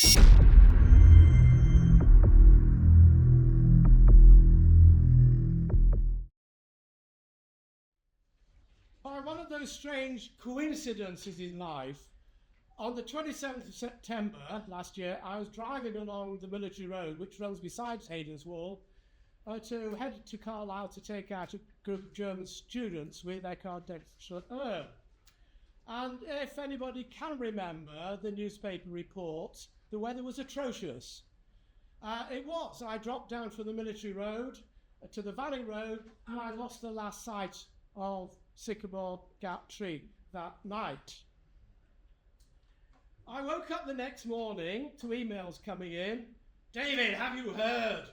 By one of those strange coincidences in life, on the 27th of September last year, I was driving along the military road, which runs beside Hayden's Wall, to head to Carlisle to take out a group of German students with their clandestine. And if anybody can remember the newspaper reports, the weather was atrocious. It was. I dropped down from the military road to the valley road, and I lost the last sight of Sycamore Gap Tree that night. I woke up the next morning to emails coming in. David, have you heard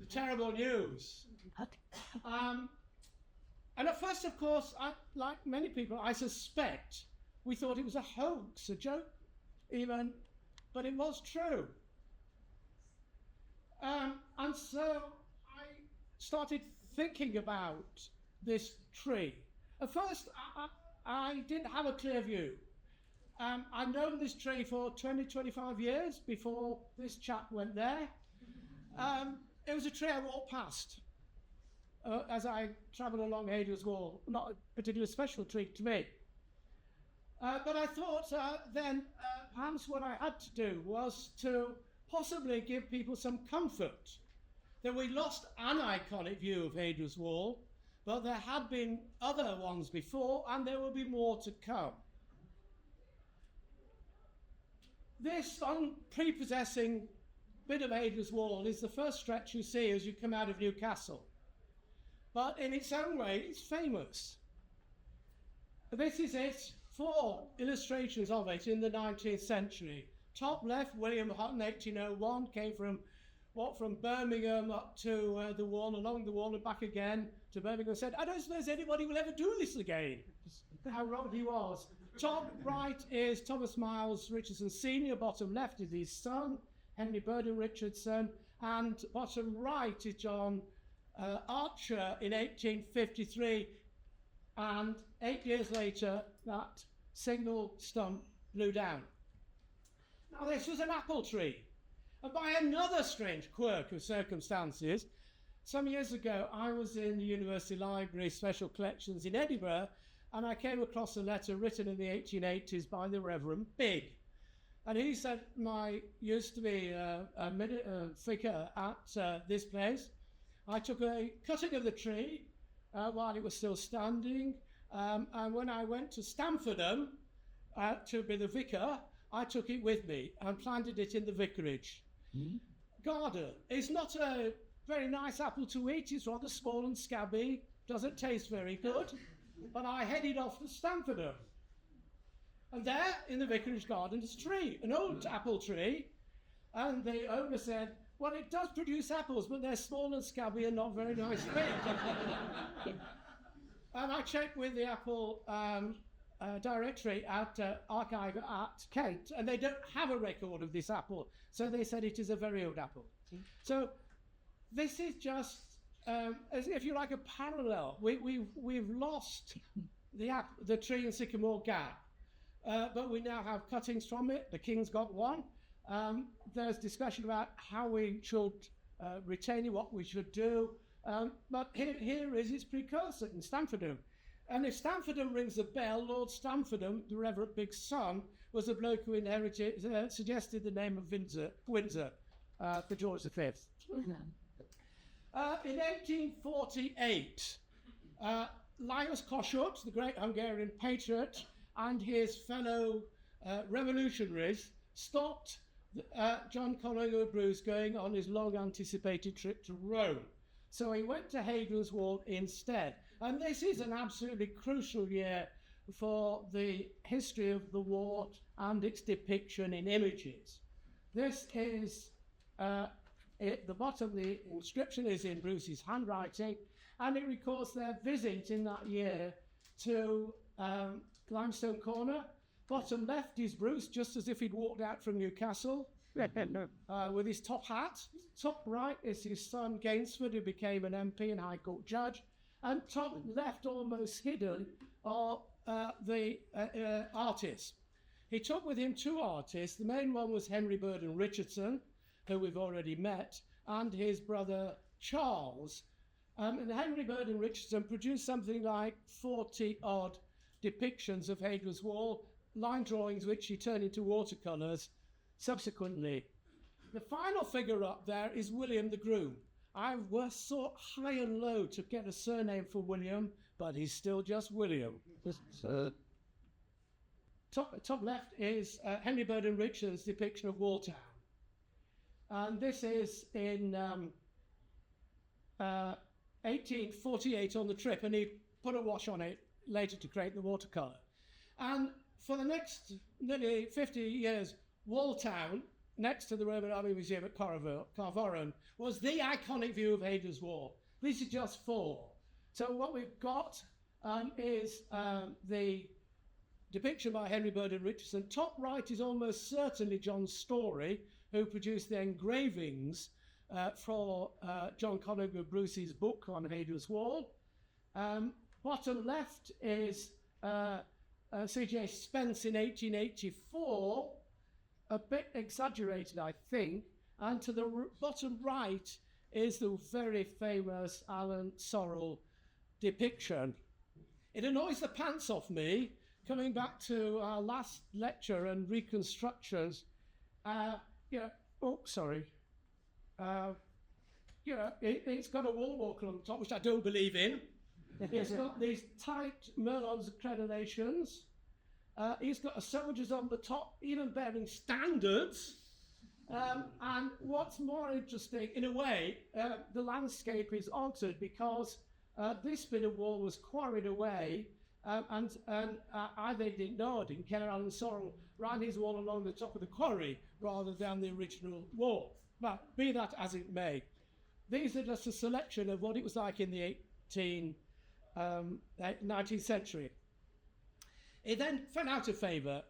the terrible news? And at first, of course, like many people, I suspect we thought it was a hoax, a joke even, but it was true. And so I started thinking about this tree. At first, I didn't have a clear view. I'd known this tree for 20, 25 years before this chap went there. It was a tree I walked past as I travelled along Hayden's Wall. Not a particularly special tree to me. But I thought then perhaps what I had to do was to possibly give people some comfort that we lost an iconic view of Hayden's Wall, but there had been other ones before, and there will be more to come. This unprepossessing bit of Hayden's Wall is the first stretch you see as you come out of Newcastle. But in its own way, it's famous. This is it, 4 illustrations of it in the 19th century. Top left, William Hutton, 1801, came from Birmingham up to the wall, along the wall and back again to Birmingham, said, I don't suppose anybody will ever do this again. How wrong he was. Top right is Thomas Miles Richardson Sr., bottom left is his son, Henry Burden Richardson, and bottom right is John Archer in 1853, and 8 years later that single stump blew down. Now this was an apple tree, and by another strange quirk of circumstances, some years ago I was in the University Library Special Collections in Edinburgh, and I came across a letter written in the 1880s by the Reverend Big. And he said, I used to be a vicar at this place. I took a cutting of the tree while it was still standing, and when I went to Stamfordham to be the vicar, I took it with me and planted it in the vicarage garden. It's not a very nice apple to eat. It's rather small and scabby, doesn't taste very good, but I headed off to Stamfordham. And there, in the vicarage garden, is a tree, an old apple tree. And the owner said, well, it does produce apples, but they're small and scabby and not very nice to eat. And I checked with the apple directory at archive at Kent, and they don't have a record of this apple. So they said it is a very old apple. So this is just, as if you like, a parallel. We've lost the tree in Sycamore Gap. But we now have cuttings from it. The King's got one. There's discussion about how we should retain it, what we should do. But here is its precursor in Stamfordham. And if Stamfordham rings a bell, Lord Stamfordham, the Reverend Big's son, was the bloke who suggested the name of Windsor for George V. In 1848, Lajos Kossuth, the great Hungarian patriot, and his fellow revolutionaries stopped John Collingwood Bruce going on his long-anticipated trip to Rome. So he went to Hayden's Wall instead. And this is an absolutely crucial year for the history of the war and its depiction in images. This is, at the bottom, the inscription is in Bruce's handwriting, and it records their visit in that year to Limestone Corner. Bottom left is Bruce, just as if he'd walked out from Newcastle, with his top hat. Top right is his son Gainsford, who became an MP and High Court judge. And top left, almost hidden, are the artists. he took with him two artists. The main one was Henry Burden Richardson, who we've already met, and his brother Charles. And Henry Burden Richardson produced something like 40-odd depictions of Hadrian's Wall, line drawings which he turned into watercolours subsequently. The final figure up there is William the Groom. I sought high and low to get a surname for William, but he's still just William. Top left is Henry Burden Richardson's depiction of Walltown. And this is in 1848 on the trip, and he put a wash on it later to create the watercolour. And for the next nearly 50 years, Walltown, next to the Roman Army Museum at Carvoron, was the iconic view of Hadrian's Wall. These are just four. So what we've got is the depiction by Henry Burden Richardson. Top right is almost certainly John Story, who produced the engravings for John Conager Bruce's book on Hadrian's Wall. Bottom left is C.J. Spence in 1884, a bit exaggerated, I think. And to the bottom right is the very famous Alan Sorrell depiction. It annoys the pants off me, coming back to our last lecture and reconstructions. It's got a wall walker on the top, which I don't believe in. It's got these tight Merlon's accreditations. He's got a soldiers on the top, even bearing standards. And what's more interesting, in a way, the landscape is altered because this bit of wall was quarried away, and I didn't know, I didn't care. Alan Sorrell ran his wall along the top of the quarry rather than the original wall. But be that as it may, these are just a selection of what it was like in the 19th century. It then fell out of favour.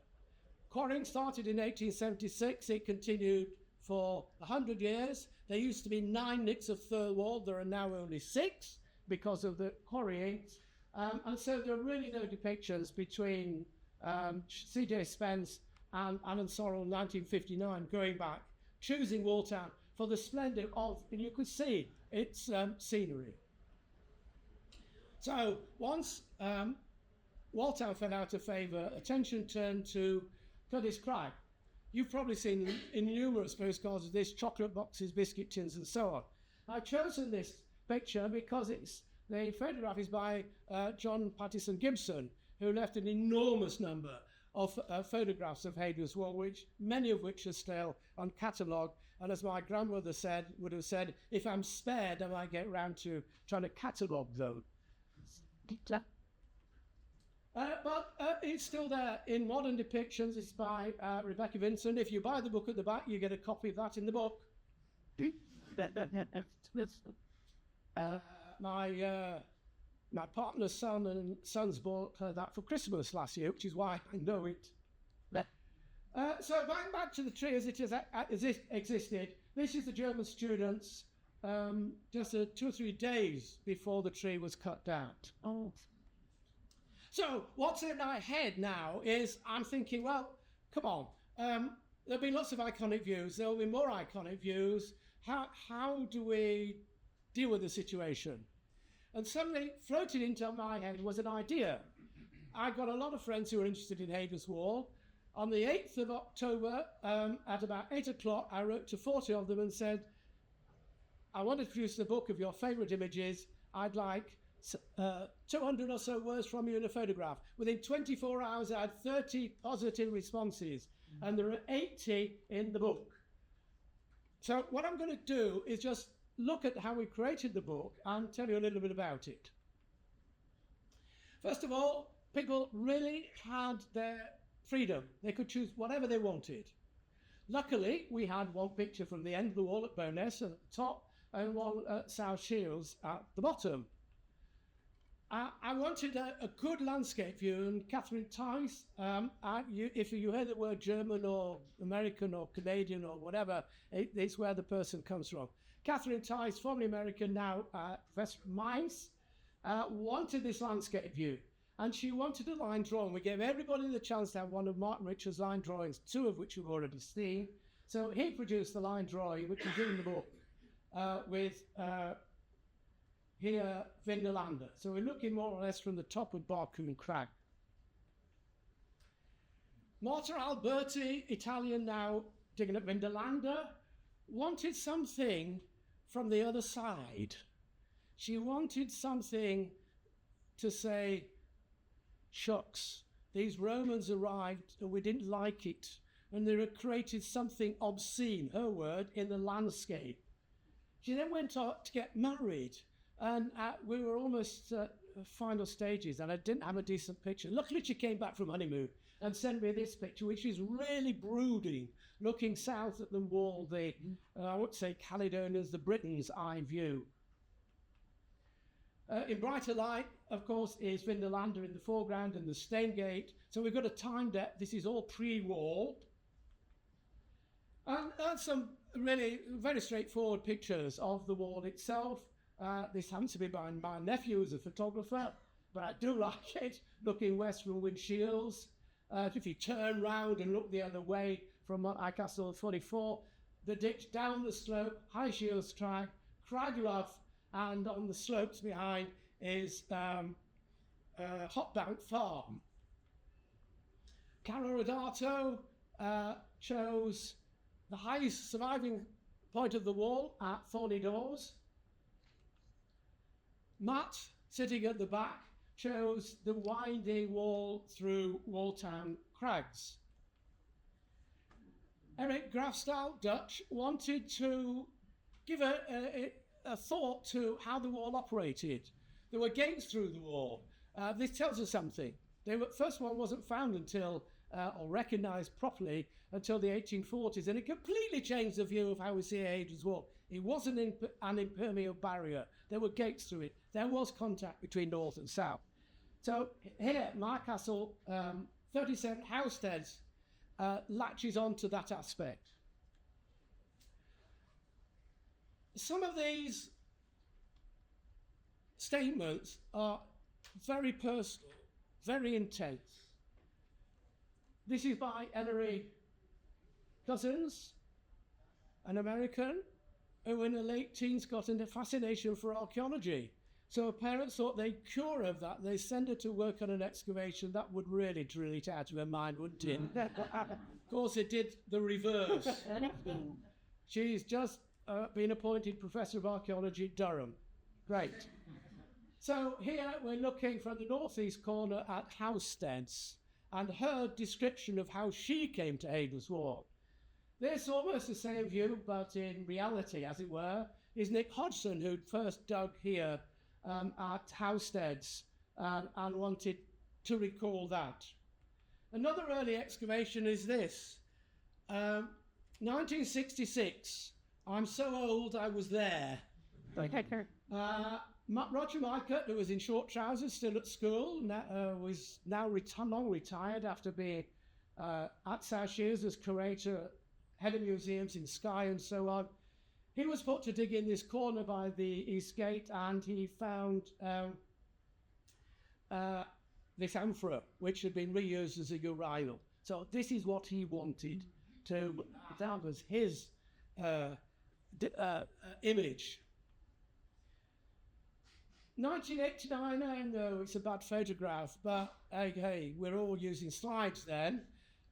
Quarrying started in 1876. It continued for 100 years. There used to be 9 nicks of third wall. There are now only 6 because of the quarrying. And so there are really no depictions between C.J. Spence and Alan Sorrell in 1959, going back, choosing Walltown for the splendour of, and you could see its scenery. So once Walltown fell out of favour, attention turned to Cuddy's Crag. You've probably seen in numerous postcards of this, chocolate boxes, biscuit tins, and so on. I've chosen this picture because the photograph is by John Pattison Gibson, who left an enormous number of photographs of Hadrian's Wall, many of which are still on catalogue. And as my grandmother would have said, if I'm spared, I might get round to trying to catalogue them. But it's still there in modern depictions. It's by Rebecca Vincent. If you buy the book at the back, you get a copy of that in the book. My partner's son and sons bought that for Christmas last year, which is why I know it. So going back to the tree as it existed, this is the German students just 2 or 3 days before the tree was cut down. Oh. So what's in my head now is I'm thinking, well, come on. There'll be lots of iconic views. There'll be more iconic views. How do we deal with the situation? And suddenly floated into my head was an idea. I got a lot of friends who were interested in Hadrian's Wall. On the 8th of October, at about 8 o'clock, I wrote to 40 of them and said, I want to produce a book of your favourite images. I'd like 200 or so words from you in a photograph. Within 24 hours, I had 30 positive responses, and there are 80 in the book. So what I'm going to do is just look at how we created the book and tell you a little bit about it. First of all, people really had their freedom. They could choose whatever they wanted. Luckily, we had one picture from the end of the wall at Bowness at the top and one at South Shields at the bottom. I wanted a good landscape view, and Catherine Tice, if you hear the word German or American or Canadian or whatever, it's where the person comes from. Catherine Tice, formerly American, now Professor Mice, wanted this landscape view. And she wanted a line drawing. We gave everybody the chance to have one of Martin Richards' line drawings, two of which you've already seen. So he produced the line drawing, which is in the book, with here Vindolanda. So we're looking more or less from the top of Barcoon Crag. Marta Alberti, Italian now, digging at Vindolanda, wanted something from the other side. She wanted something to say, shucks, these Romans arrived and we didn't like it, and they created something obscene, her word, in the landscape. She then went on to get married, and we were almost at final stages, and I didn't have a decent picture. Luckily, she came back from honeymoon and sent me this picture, which is really brooding, looking south at the wall, I would say Caledonians, the Britons' eye view. In brighter light, of course, is Vindolanda in the foreground and the Steingate. So we've got a time depth. This is all pre-wall. And some really very straightforward pictures of the wall itself. This happens to be by my nephew, who's a photographer, but I do like it, looking west from Windshields. If you turn round and look the other way from Mount Castle 44, the ditch down the slope, High Shields Track, Cragluff, and on the slopes behind is Hotbank Farm. Carlo Rodato chose the highest surviving point of the wall at Thorny Doors. Matt, sitting at the back, chose the winding wall through Walltown Crags. Eric Grafstal, Dutch, wanted to give a thought to how the wall operated. There were gates through the wall. This tells us something. The first one wasn't found until, or recognised properly, until the 1840s, and it completely changed the view of how we see Hadrian's Wall. It wasn't an impermeable barrier. There were gates through it. There was contact between north and south. So here, Mark Castle, 37 Housesteads, latches onto that aspect. Some of these statements are very personal, very intense. This is by Ellery Cousins, an American who in the late teens got into fascination for archaeology. So her parents thought they'd cure her of that. They'd send her to work on an excavation that would really drill it out of her mind, wouldn't it? Of course, it did the reverse. She's just been appointed Professor of Archaeology at Durham. Great. So here we're looking from the northeast corner at Housesteads and her description of how she came to Hadrian's Wall. This almost the same view, but in reality, as it were, is Nick Hodgson, who'd first dug here at Housesteads and wanted to recall that. Another early excavation is this. 1966. I'm so old I was there. Roger Mykert, who was in short trousers, still at school, was now long retired after being at South Shields as curator, head of museums in Skye and so on. He was put to dig in this corner by the East Gate, and he found this amphora, which had been reused as a urinal. So this is what he wanted to, that was his image. 1989, I know it's a bad photograph, but hey, we're all using slides then.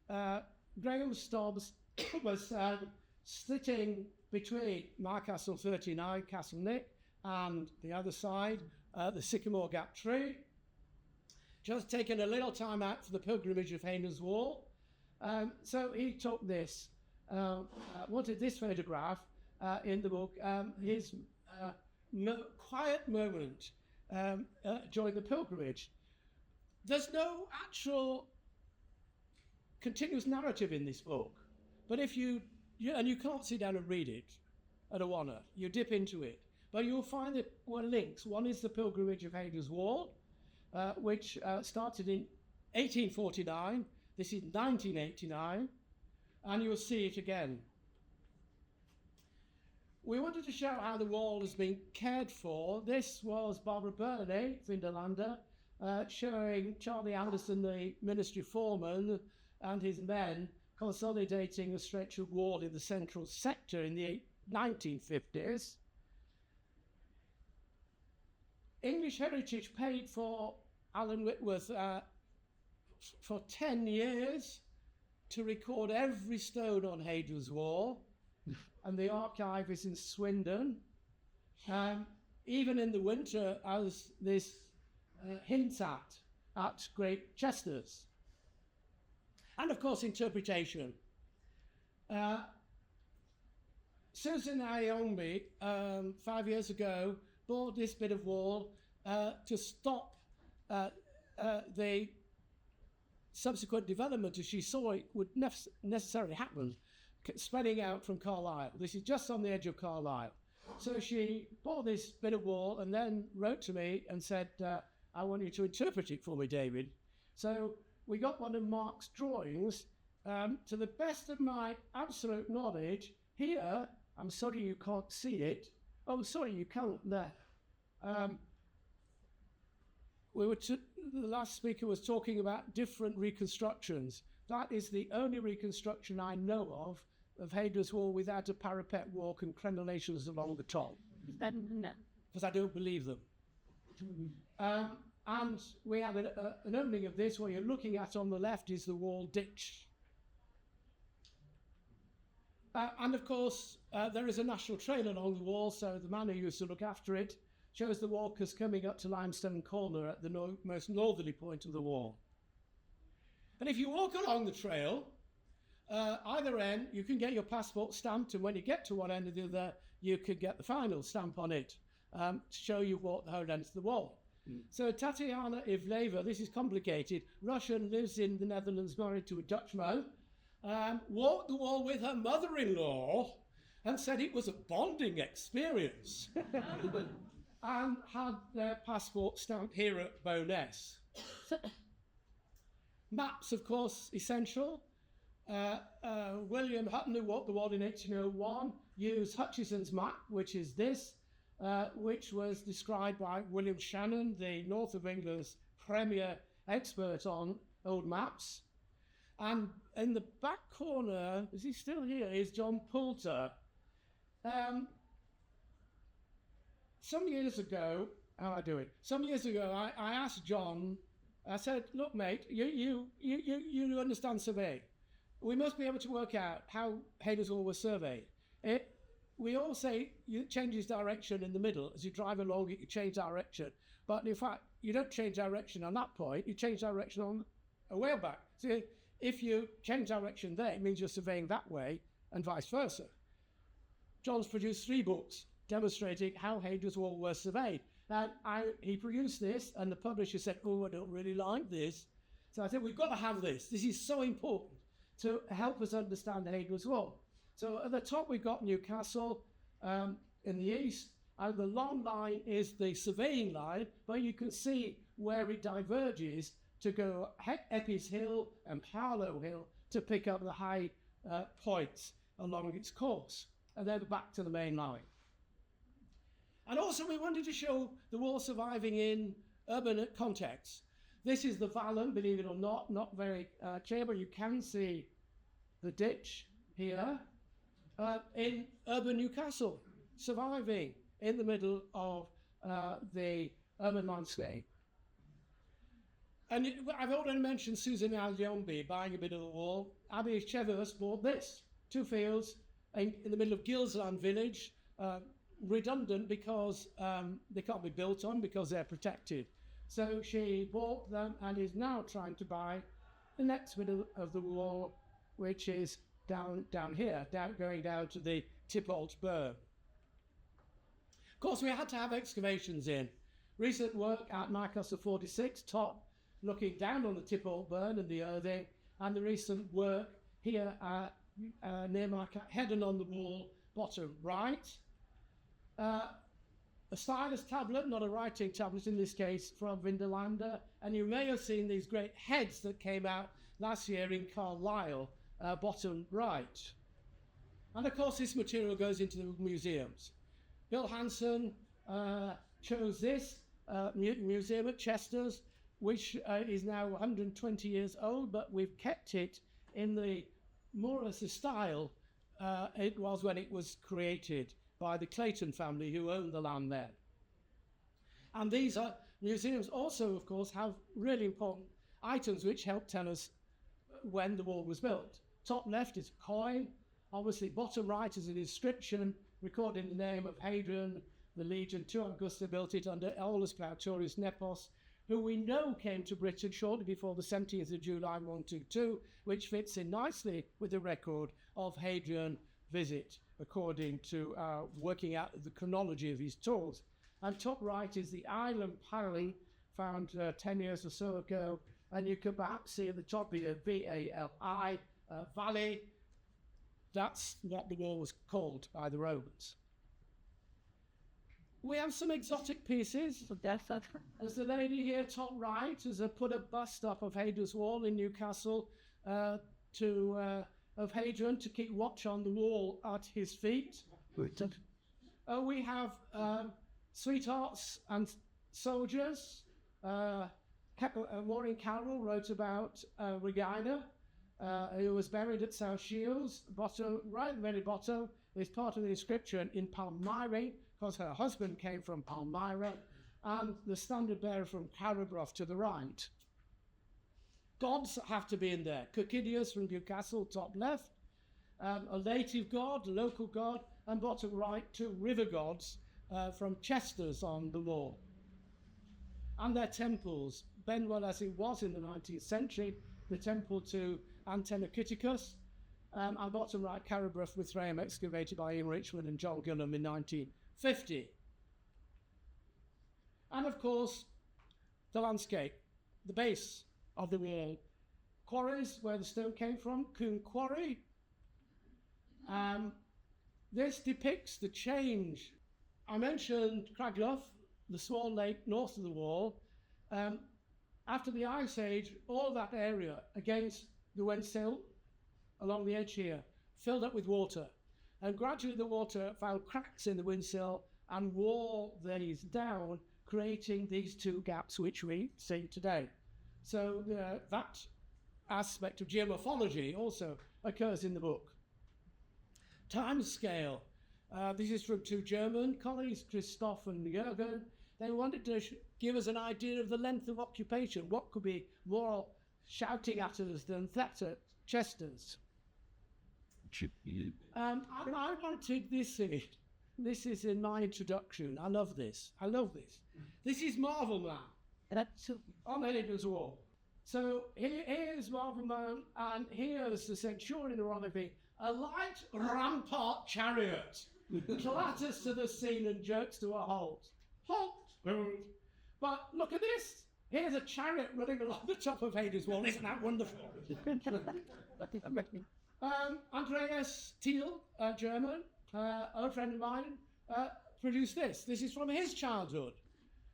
Graham Stobbs was sitting between my Castle 39, Castle Nick, and the other side, the Sycamore Gap tree. Just taking a little time out for the pilgrimage of Hadrian's Wall. So he took this, wanted this photograph in the book, his quiet moment during the pilgrimage. There's no actual continuous narrative in this book, but if you can't sit down and read it at a wanna, you dip into it, but you'll find that one links. One is the pilgrimage of Hadrian's Wall, which started in 1849. This is 1989, and you'll see it again. We wanted to show how the wall has been cared for. This was Barbara Burney, Vindolanda, showing Charlie Anderson, the ministry foreman, and his men consolidating a stretch of wall in the central sector in the 1950s. English Heritage paid for Alan Whitworth for 10 years to record every stone on Hadrian's Wall, and the archive is in Swindon. Even in the winter, as this hints at Great Chesters. And of course, interpretation. Susan Ayombe, 5 years ago, bought this bit of wall to stop the subsequent development as she saw it would necessarily happen, spreading out from Carlisle. This is just on the edge of Carlisle. So she bought this bit of wall and then wrote to me and said, I want you to interpret it for me, David. So we got one of Mark's drawings. To the best of my absolute knowledge, here, I'm sorry you can't see it. Oh, sorry, you can't there. The last speaker was talking about different reconstructions. That is the only reconstruction I know of Hadrian's Wall without a parapet walk and crenellations along the top. Because I don't believe them. And we have an opening of this. What you're looking at on the left is the wall ditch. And of course, there is a national trail along the wall, so the man who used to look after it shows the walkers coming up to Limestone Corner at the most northerly point of the wall. And if you walk along the trail, either end, you can get your passport stamped, and when you get to one end or the other, you could get the final stamp on it to show you what the whole end of the wall. So Tatiana Ivleva, this is complicated, Russian, lives in the Netherlands, married to a Dutchman, walked the wall with her mother-in-law and said it was a bonding experience and had their passport stamped here at Bowness. Maps, of course, essential. William Hutton, who walked the wall in 1801, used Hutchison's map, which is this, which was described by William Shannon, the North of England's premier expert on old maps. And in the back corner, is he still here, is John Poulter. Some years ago, Some years ago, I asked John, I said, look, mate, you understand survey. We must be able to work out how Hadrian's Wall was surveyed. We all say it changes direction in the middle. As you drive along, you change direction. But in fact, you don't change direction on that point. You change direction on a whale back. So if you change direction there, it means you're surveying that way and vice versa. John's produced 3 books demonstrating how Hadrian's Wall was surveyed. And he produced this, and the publisher said, oh, I don't really like this. So I said, we've got to have this. This is so important to help us understand Hadrian's Wall. So at the top, we've got Newcastle in the east, and the long line is the surveying line, but you can see where it diverges to go Eppes Hill and Harlow Hill to pick up the high points along its course, and then back to the main line. And also we wanted to show the wall surviving in urban contexts. This is the Vallum, believe it or not very clear, but you can see the ditch here in urban Newcastle, surviving in the middle of the urban landscape. And I've already mentioned Susan Ayombe buying a bit of the wall. Abby Chevers bought this, 2 fields in the middle of Gilsland village, redundant because they can't be built on because they're protected. So she bought them and is now trying to buy the next bit of the wall, which is down here, going down to the Tipholt burn. Of course, we had to have excavations in. Recent work at Newcastle 46, top, looking down on the Tipholt burn and the earthing, and the recent work here near Headon on the wall, bottom right. A stylus tablet, not a writing tablet in this case, from Vindelander, and you may have seen these great heads that came out last year in Carlisle, bottom right. And of course this material goes into the museums. Bill Hanson chose this museum at Chester's. which is now 120 years old, but we've kept it in the more or less the style it was when it was created by the Clayton family who owned the land there. And these museums also, of course, have really important items which help tell us when the wall was built. Top left is a coin. Obviously, bottom right is an inscription recording the name of Hadrian, the Legion to Augusta built it under Aulus Plautorius Nepos, who we know came to Britain shortly before the 17th of July 122, which fits in nicely with the record of Hadrian's visit, according to working out the chronology of his tours. And top right is the island Pali, found 10 years or so ago, and you can perhaps see at the top here, V-A-L-I, valley. That's what the wall was called by the Romans. We have some exotic pieces. There's the lady here, top right, has put a bust up of Hadrian's Wall in Newcastle of Hadrian to keep watch on the wall at his feet. We have sweethearts and soldiers. Warren Carroll wrote about Regina, who was buried at South Shields. Bottom, right at the very bottom, is part of the inscription in Palmyra, because her husband came from Palmyra, and the standard bearer from Carabrough to the right. Gods have to be in there. Cocydius from Newcastle, top left. A native god, a local god, and bottom right, two river gods from Chester's on the wall. And their temples. Benwell, as it was in the 19th century, the temple to Antennakyticus, and bottom right, Carabrough with Thrame, excavated by Ian Richmond and John Gunham in 1950. And of course, the landscape, the base of the wall. Quarries, where the stone came from, Coombe Quarry. This depicts the change. I mentioned Cragluff, the Swan Lake north of the wall. After the Ice Age, all that area against the Wensel, along the edge here, filled up with water. And gradually the water found cracks in the windsill and wore these down, creating these two gaps which we see today. So that aspect of geomorphology also occurs in the book. Time scale. This is from two German colleagues, Christoph and Jürgen. They wanted to give us an idea of the length of occupation. What could be more shouting at us than that at Chester's? I wanted this in. This is in my introduction. I love this. This is Marvel Man on Hadrian's Wall. So here's Marvel Man, and here's the Centurion arriving, a light rampart chariot, clatters to the scene and jerks to a halt. Halt! But look at this. Here's a chariot running along the top of Hadrian's Wall. Isn't that wonderful? Andreas Thiel, German, a friend of mine, produced this. This is from his childhood.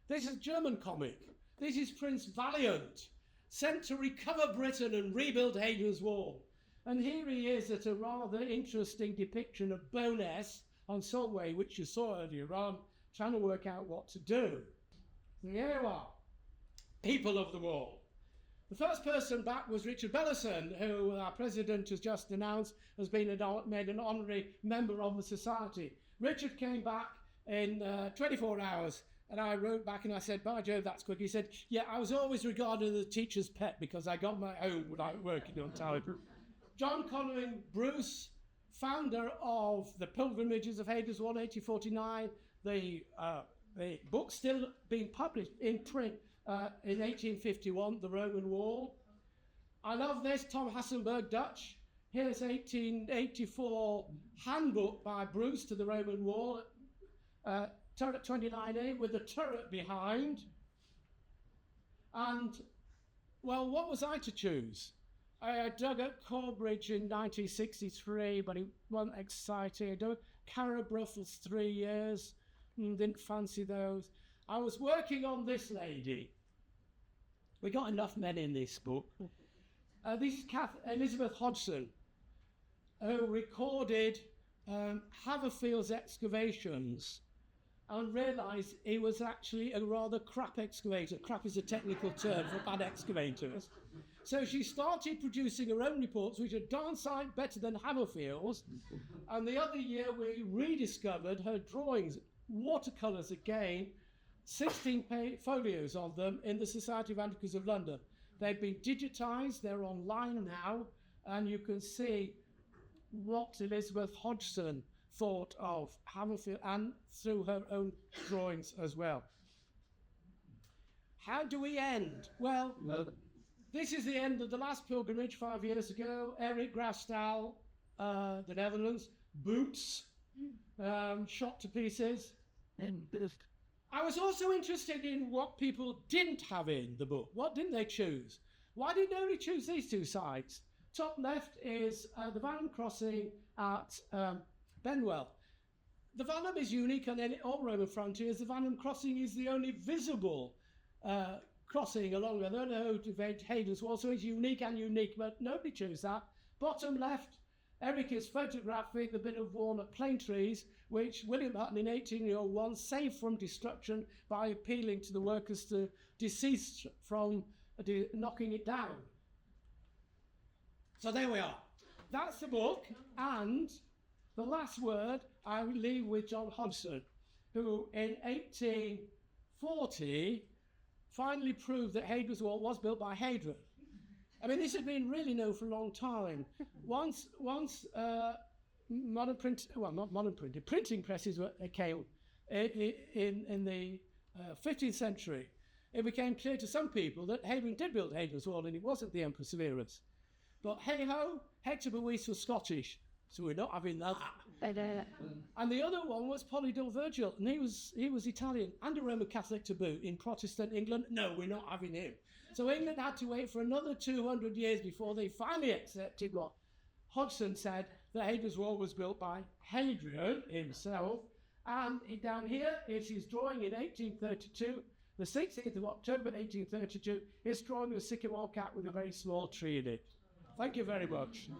This is a German comic. This is Prince Valiant, sent to recover Britain and rebuild Hadrian's Wall. And here he is at a rather interesting depiction of Bowness on Solway, which you saw earlier on, trying to work out what to do. Here you are, people of the wall. The first person back was Richard Bellison, who our president has just announced has been made an honorary member of the society. Richard came back in 24 hours, and I wrote back and I said, by Jove, that's quick. He said, yeah, I was always regarded as a teacher's pet because I got my own without working on time. John Conway Bruce, founder of the Pilgrimages of Hadrian's Wall, 1849, the book still being published in print in 1851, The Roman Wall. I love this, Tom Hassenberg, Dutch. Here's 1884 handbook by Bruce to the Roman Wall, turret 29A with the turret behind. And, well, what was I to choose? I dug at Corbridge in 1963, but it wasn't exciting. I dug Carabrough for 3 years, didn't fancy those. I was working on this lady. We got enough men in this book. This is Elizabeth Hodgson, who recorded Haverfield's excavations and realised it was actually a rather crap excavator. Crap is a technical term for bad excavators. So she started producing her own reports, which are darn sight better than Hammerfield's. And the other year we rediscovered her drawings, watercolours again, 16 folios of them in the Society of Antiquaries of London. They've been digitised, they're online now, and you can see what Elizabeth Hodgson thought of Hammerfield and through her own drawings as well. How do we end? Well, this is the end of the last pilgrimage 5 years ago. Eric Grafstal, the Netherlands, boots, shot to pieces. I was also interested in what people didn't have in the book. What didn't they choose? Why did they only choose these two sites? Top left is the Vanham crossing at Benwell. The Vanham is unique on all Roman frontiers. The Vanham crossing is the only visible crossing along the road to Hayden's Wall, so it's unique, but nobody chose that. Bottom left, Eric is photographing the bit of walnut plane trees, which William Hutton in 1801 saved from destruction by appealing to the workers to desist from knocking it down. So there we are. That's the book, and the last word I will leave with John Hodgson, who in 1840 finally proved that Hadrian's Wall was built by Hadrian. I mean, this had been really known for a long time. Once printing presses came in the 15th century, it became clear to some people that Hadrian did build Hadrian's Wall and it wasn't the Emperor Severus. But hey-ho, Hector Boece was Scottish, so we're not having that. And the other one was Polydore Virgil, and he was Italian and a Roman Catholic to boot in Protestant England. No, we're not having him. So England had to wait for another 200 years before they finally accepted what Hodgson said, that Hadrian's Wall was built by Hadrian himself. And down here is his drawing in 1832, the 16th of October 1832, his drawing of a sycamore cap with a very small tree in it. Thank you very much.